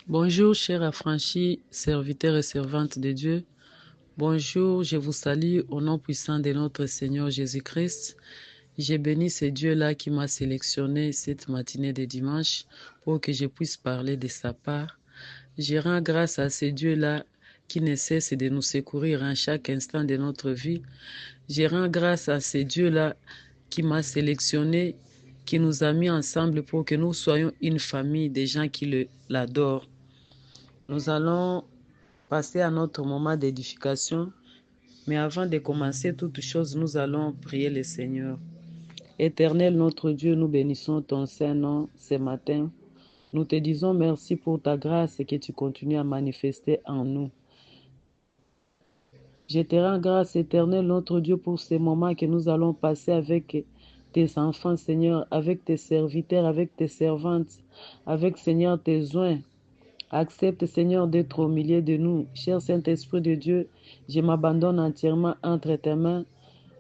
Bonjour, chers affranchis, serviteurs et servantes de Dieu. Bonjour, je vous salue au nom puissant de notre Seigneur Jésus-Christ. J'ai béni ce Dieu-là qui m'a sélectionné cette matinée de dimanche pour que je puisse parler de sa part. Je rends grâce à ce Dieu-là qui ne cesse de nous secourir en chaque instant de notre vie. Je rends grâce à ce Dieu-là qui m'a sélectionné, qui nous a mis ensemble pour que nous soyons une famille de gens qui l'adorent. Nous allons passer à notre moment d'édification, mais avant de commencer toute chose, nous allons prier le Seigneur. Éternel notre Dieu, nous bénissons ton Saint-Nom ce matin. Nous te disons merci pour ta grâce et que tu continues à manifester en nous. Je te rends grâce, Éternel notre Dieu, pour ces moments que nous allons passer avec tes enfants, Seigneur, avec tes serviteurs, avec tes servantes, avec, Seigneur, tes oins. Accepte, Seigneur, d'être au milieu de nous. Cher Saint-Esprit de Dieu, je m'abandonne entièrement entre tes mains.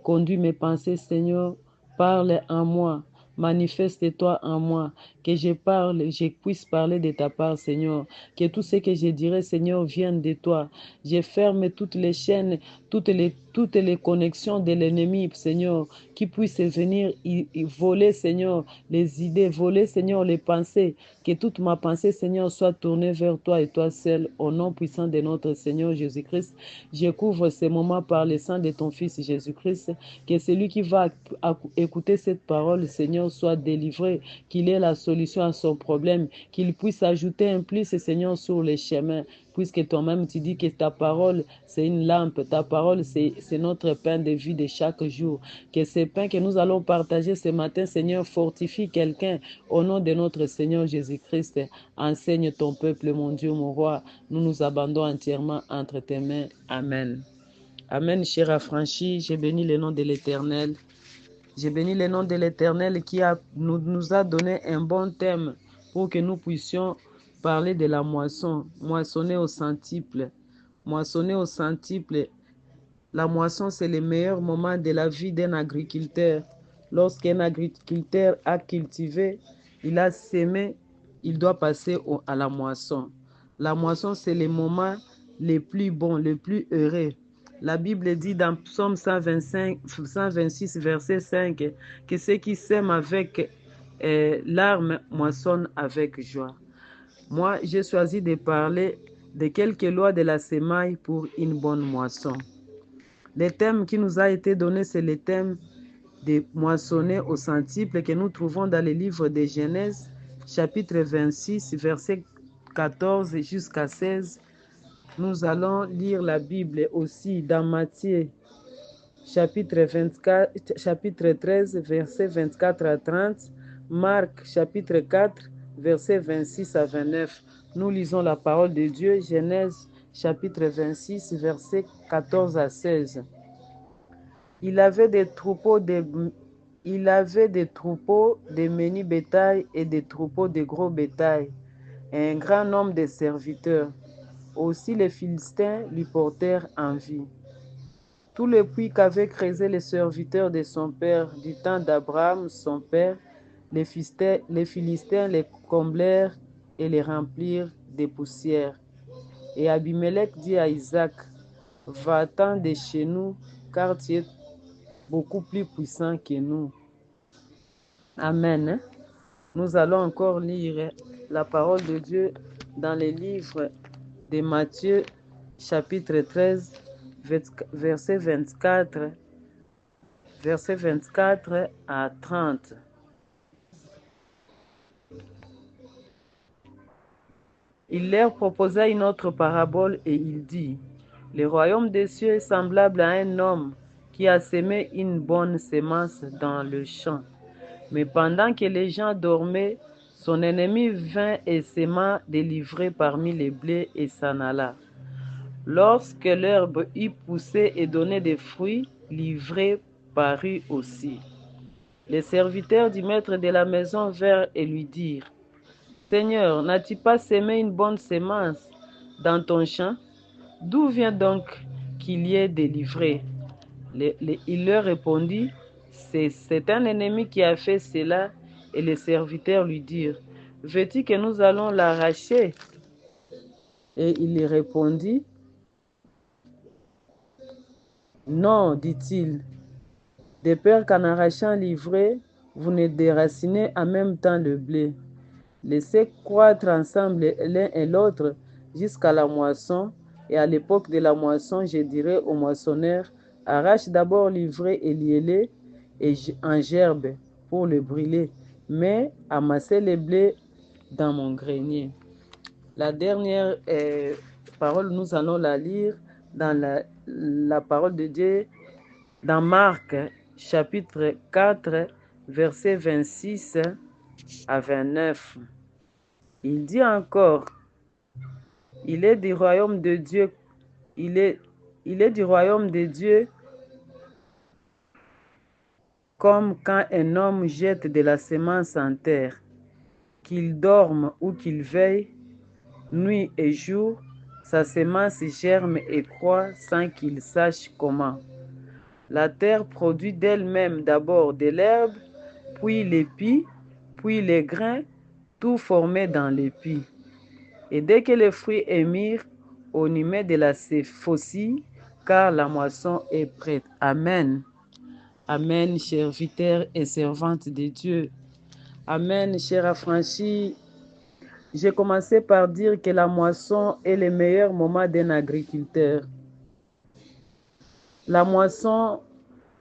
Conduis mes pensées, Seigneur. Parle en moi. Manifeste-toi en moi. Que je puisse parler de ta part, Seigneur. Que tout ce que je dirai, Seigneur, vienne de toi. Je ferme toutes les chaînes, toutes les connexions de l'ennemi, Seigneur, qui puisse venir voler, Seigneur, les idées, voler, Seigneur, les pensées. Que toute ma pensée, Seigneur, soit tournée vers toi et toi seul, au nom puissant de notre Seigneur Jésus-Christ. Je couvre ces moments par le sang de ton Fils Jésus-Christ. Que celui qui va écouter cette parole, Seigneur, soit délivré, qu'il ait la solution à son problème, qu'il puisse ajouter un plus, Seigneur, sur les chemins, puisque toi-même tu dis que ta parole, c'est une lampe, ta parole, c'est notre pain de vie de chaque jour. Que ce pain que nous allons partager ce matin, Seigneur, fortifie quelqu'un au nom de notre Seigneur Jésus-Christ. Enseigne ton peuple, mon Dieu, mon roi. Nous nous abandonnons entièrement entre tes mains. Amen. Amen, cher affranchi, j'ai béni le nom de l'Éternel. J'ai béni le nom de l'Éternel qui nous a donné un bon thème pour que nous puissions parler de la moisson, moissonner au centuple. Moissonner au centuple. La moisson, c'est le meilleur moment de la vie d'un agriculteur. Lorsqu'un agriculteur a cultivé, il a sémé, il doit passer à la moisson. La moisson, c'est le moment le plus bon, le plus heureux. La Bible dit dans Psaume 126, verset 5, que ceux qui sèment avec larmes moissonnent avec joie. Moi, j'ai choisi de parler de quelques lois de la semaille pour une bonne moisson. Le thème qui nous a été donné, c'est le thème de moissonner au centuple que nous trouvons dans le livre de Genèse, chapitre 26, verset 14 jusqu'à 16. Nous allons lire la Bible aussi dans Matthieu, chapitre 13, verset 24 à 30, Marc, chapitre 4, verset 26 à 29. Nous lisons la parole de Dieu, Genèse, chapitre 26, verset 14 à 16. Il avait des troupeaux de menus bétail et des troupeaux de gros bétail, et un grand nombre de serviteurs. Aussi les Philistins lui portèrent envie. Tous les puits qu'avaient creusés les serviteurs de son père, du temps d'Abraham, son père, les Philistins les comblèrent et les remplirent de poussière. Et Abimelech dit à Isaac, va-t'en de chez nous, car tu es beaucoup plus puissant que nous. Amen. Nous allons encore lire la parole de Dieu dans le livre de Matthieu, chapitre 13, verset 24 à 30. Il leur proposa une autre parabole et il dit, le royaume des cieux est semblable à un homme qui a semé une bonne semence dans le champ. Mais pendant que les gens dormaient, son ennemi vint et sema des livrées parmi les blés et s'en alla. Lorsque l'herbe eut poussé et donné des fruits, l'ivrée parut aussi. Les serviteurs du maître de la maison vinrent et lui dirent, Seigneur, n'as-tu pas semé une bonne semence dans ton champ? D'où vient donc qu'il y ait des livrées? Il leur répondit, c'est un ennemi qui a fait cela. Et les serviteurs lui dirent, veux-tu que nous allons l'arracher? Et il lui répondit, non, dit-il, de peur qu'en arrachant l'ivraie, vous ne déracinez en même temps le blé. Laissez croître ensemble l'un et l'autre jusqu'à la moisson, et à l'époque de la moisson, je dirai au moissonneur, arrache d'abord l'ivraie et liez-les en gerbe pour le brûler, mais amassez le blé dans mon grenier. La dernière parole, nous allons la lire dans la parole de Dieu, dans Marc, chapitre 4, versets 26 à 29. Il dit encore, il est du royaume de Dieu, il est du royaume de Dieu comme quand un homme jette de la semence en terre, qu'il dorme ou qu'il veille, nuit et jour, sa semence germe et croît sans qu'il sache comment. La terre produit d'elle-même d'abord de l'herbe, puis l'épi, puis les grains, tout formé dans l'épi. Et dès que le fruit est mûr, on y met de la faucille, car la moisson est prête. Amen. Amen, serviteurs et servantes de Dieu. Amen, chers affranchis. J'ai commencé par dire que la moisson est le meilleur moment d'un agriculteur. La moisson,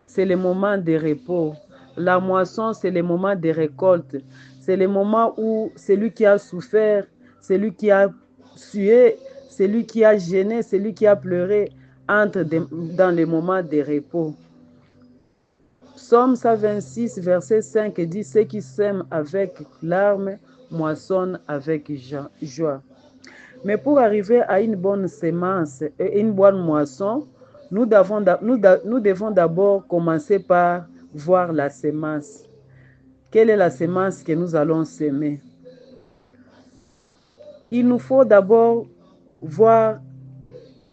c'est le moment de repos. La moisson, c'est le moment de récolte. C'est le moment où celui qui a souffert, celui qui a sué, celui qui a gêné, celui qui a pleuré, entre dans le moment de repos. Psaume 126, verset 5 dit, ceux qui sèment avec larmes moissonnent avec joie. Mais pour arriver à une bonne semence et une bonne moisson, nous devons d'abord commencer par voir la semence. Quelle est la semence que nous allons semer? Il nous faut d'abord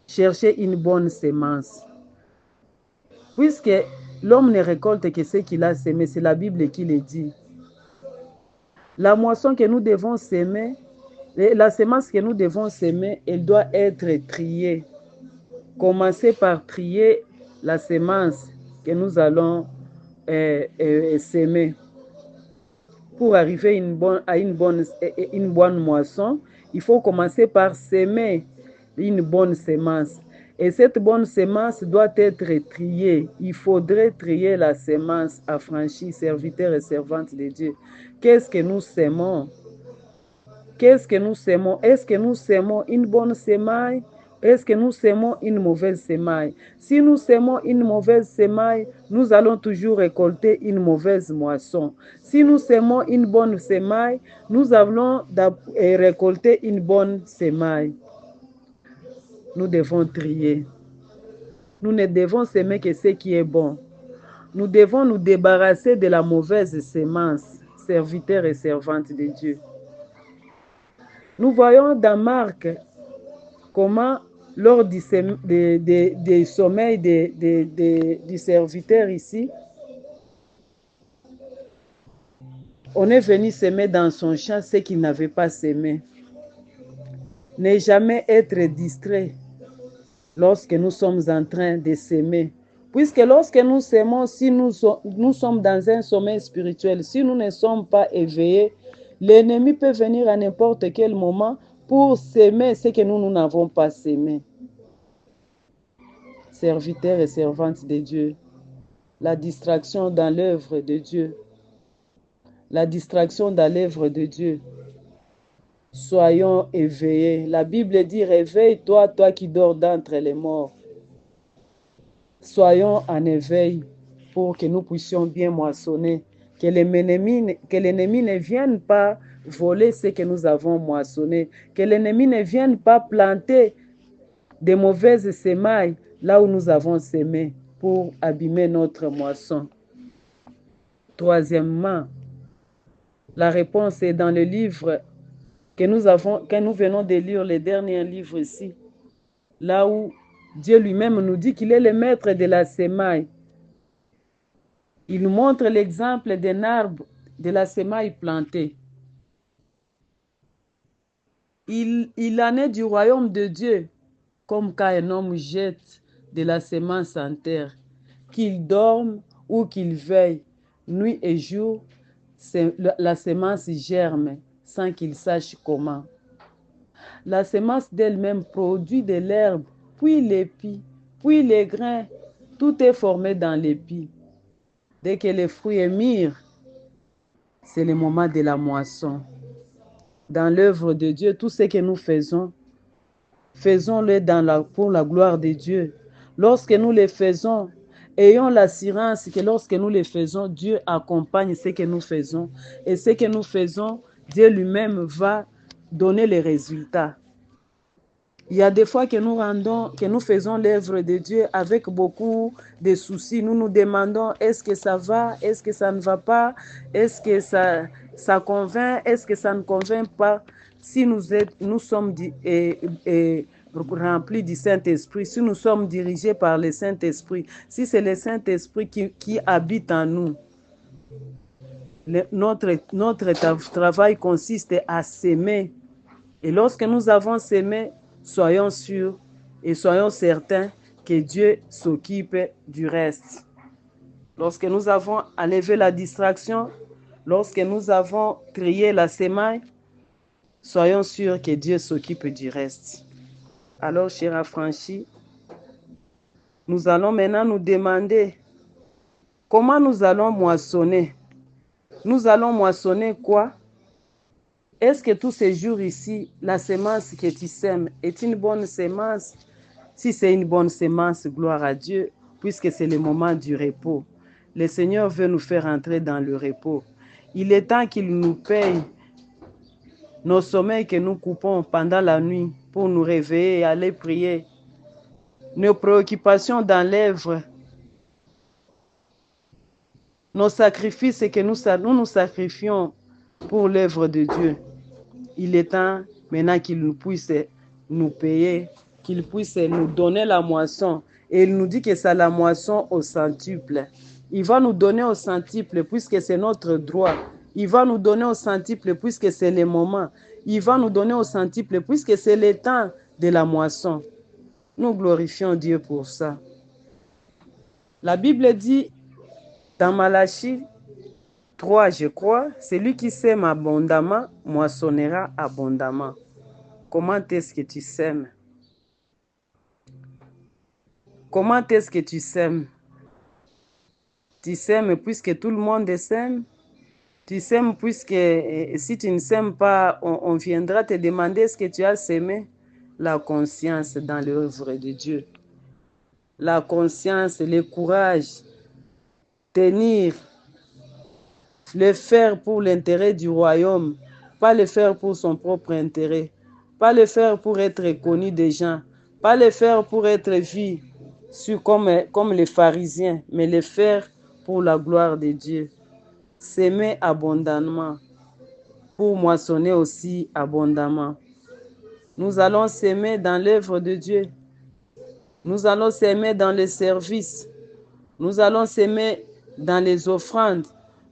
chercher une bonne semence. Puisque l'homme ne récolte que ce qu'il a semé, c'est la Bible qui le dit. La moisson que nous devons semer, la semence que nous devons semer, elle doit être triée. Commencez par trier la semence que nous allons semer. Pour arriver à une bonne moisson, il faut commencer par semer une bonne semence. Et cette bonne semence doit être triée. Il faudrait trier la semence, affranchis, serviteurs et servantes de Dieu. Qu'est-ce que nous semons? Qu'est-ce que nous semons? Est-ce que nous semons une bonne semaille? Est-ce que nous semons une mauvaise semaille? Si nous semons une mauvaise semaille, nous allons toujours récolter une mauvaise moisson. Si nous semons une bonne semaille, nous allons récolter une bonne semaille. Nous devons trier. Nous ne devons semer que ce qui est bon. Nous devons nous débarrasser de la mauvaise semence, serviteurs et servantes de Dieu. Nous voyons dans Marc comment, lors du sommeil du serviteur ici, on est venu semer dans son champ ce qu'il n'avait pas semé. Ne jamais être distrait lorsque nous sommes en train de s'aimer. Puisque lorsque nous s'aimons, si nous sommes dans un sommeil spirituel, si nous ne sommes pas éveillés, l'ennemi peut venir à n'importe quel moment pour s'aimer ce que nous n'avons pas s'aimé. Serviteurs et servantes de Dieu, la distraction dans l'œuvre de Dieu. La distraction dans l'œuvre de Dieu. Soyons éveillés. La Bible dit, réveille-toi, toi qui dors d'entre les morts. Soyons en éveil pour que nous puissions bien moissonner, que l'ennemi ne vienne pas voler ce que nous avons moissonné, que l'ennemi ne vienne pas planter de mauvaises semailles là où nous avons semé pour abîmer notre moisson. Troisièmement, la réponse est dans le livre que nous venons de lire, le dernier livre ici, là où Dieu lui-même nous dit qu'il est le maître de la semaille. Il nous montre l'exemple d'un arbre de la semaille plantée. Il en est du royaume de Dieu, comme quand un homme jette de la semence en terre, qu'il dorme ou qu'il veille, nuit et jour, la semence germe sans qu'il sache comment. La semence d'elle-même produit de l'herbe, puis l'épi, puis les grains. Tout est formé dans l'épi. Dès que les fruits émirent, c'est le moment de la moisson. Dans l'œuvre de Dieu, tout ce que nous faisons, faisons-le pour la gloire de Dieu. Lorsque nous le faisons, ayons l'assurance que lorsque nous le faisons, Dieu accompagne ce que nous faisons. Et ce que nous faisons, Dieu lui-même va donner les résultats. Il y a des fois que nous faisons l'œuvre de Dieu avec beaucoup de soucis. Nous nous demandons, est-ce que ça va? Est-ce que ça ne va pas? Est-ce que ça convainc? Est-ce que ça ne convainc pas? Si nous sommes remplis du Saint-Esprit, si nous sommes dirigés par le Saint-Esprit, si c'est le Saint-Esprit qui habite en nous, notre travail consiste à s'aimer. Et lorsque nous avons s'aimé, soyons sûrs et soyons certains que Dieu s'occupe du reste. Lorsque nous avons enlevé la distraction, lorsque nous avons trié la semaille, soyons sûrs que Dieu s'occupe du reste. Alors, chers affranchis, nous allons maintenant nous demander comment nous allons moissonner. Nous allons moissonner quoi? Est-ce que tous ces jours ici, la semence que tu sèmes est une bonne semence? Si c'est une bonne semence, gloire à Dieu, puisque c'est le moment du repos. Le Seigneur veut nous faire entrer dans le repos. Il est temps qu'il nous paye nos sommeils que nous coupons pendant la nuit pour nous réveiller et aller prier. Nos préoccupations dans l'œuvre, nos sacrifices que nous nous sacrifions pour l'œuvre de Dieu. Il est temps maintenant qu'il nous puisse nous payer, qu'il puisse nous donner la moisson. Et il nous dit que c'est la moisson au centuple. Il va nous donner au centuple puisque c'est notre droit. Il va nous donner au centuple puisque c'est le moment. Il va nous donner au centuple puisque c'est le temps de la moisson. Nous glorifions Dieu pour ça. La Bible dit dans Malachie 3, je crois, celui qui sème abondamment moissonnera abondamment. Comment est-ce que tu sèmes? Comment est-ce que tu sèmes? Tu sèmes puisque tout le monde sème? Tu sèmes puisque si tu ne sèmes pas, on viendra te demander ce que tu as sémé? La conscience dans l'œuvre de Dieu. La conscience, le courage, tenir, le faire pour l'intérêt du royaume, pas le faire pour son propre intérêt, pas le faire pour être connu des gens, pas le faire pour être vu comme les pharisiens, mais le faire pour la gloire de Dieu. S'aimer abondamment, pour moissonner aussi abondamment. Nous allons s'aimer dans l'œuvre de Dieu. Nous allons s'aimer dans les services. Nous allons s'aimer dans les offrandes.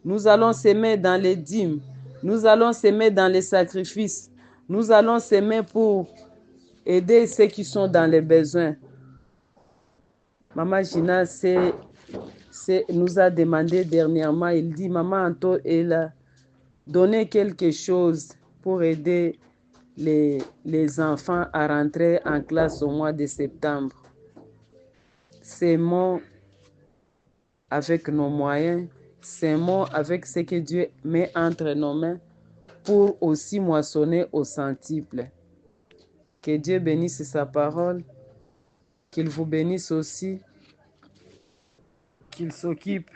Nous allons s'aimer dans les dîmes. Nous allons s'aimer dans les sacrifices. Nous allons s'aimer pour aider ceux qui sont dans les besoins. Maman Gina nous a demandé dernièrement, il dit, Maman Anto, elle a donné quelque chose pour aider les enfants à rentrer en classe au mois de septembre. S'aimons avec nos moyens, s'aimons avec ce que Dieu met entre nos mains pour aussi moissonner au centuple. Que Dieu bénisse sa parole, qu'il vous bénisse aussi, qu'il s'occupe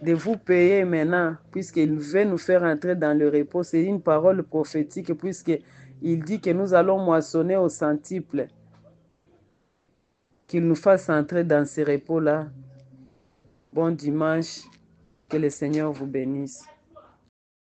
de vous payer maintenant, puisqu'il veut nous faire entrer dans le repos. C'est une parole prophétique, puisqu'il dit que nous allons moissonner au centuple. Qu'il nous fasse entrer dans ce repos-là. Bon dimanche, que le Seigneur vous bénisse.